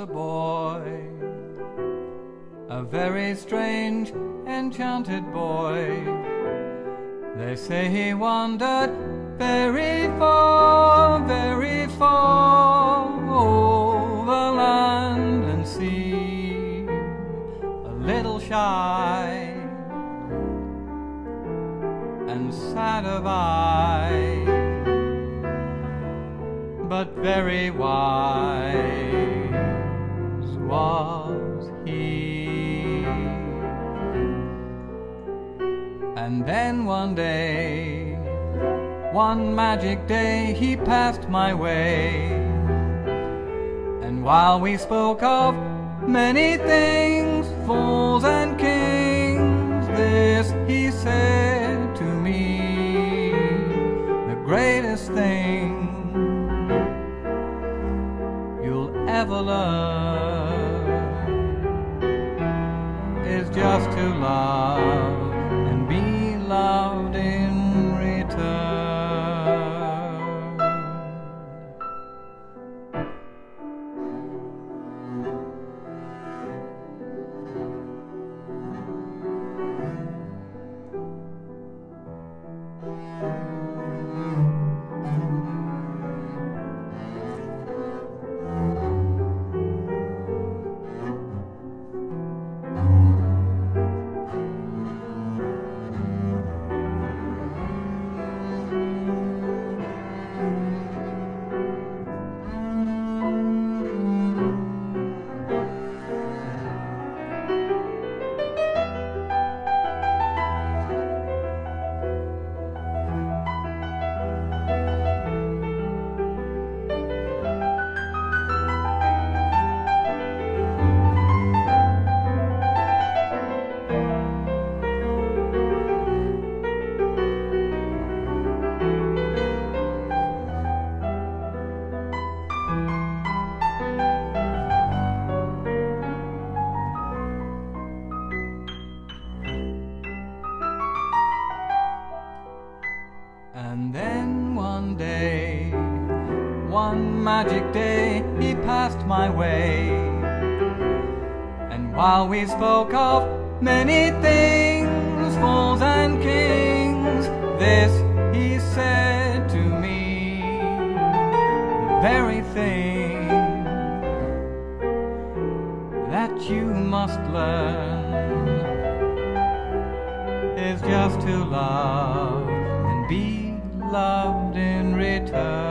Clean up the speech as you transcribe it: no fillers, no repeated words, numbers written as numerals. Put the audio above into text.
a boy, a very strange, enchanted boy. They say he wandered very far, over land and sea, a little shy and sad of eye, but very wise was he. And then one day, one magic day, he passed my way, and while we spoke of many things, fools and kings, this he said to me: the greatest thing you'll ever learn is just to love and be loved in return. And then one day, one magic day, he passed my way, and while we spoke of many things, fools and kings, this he said to me: the very thing that you must learn is just to love and be loved in return.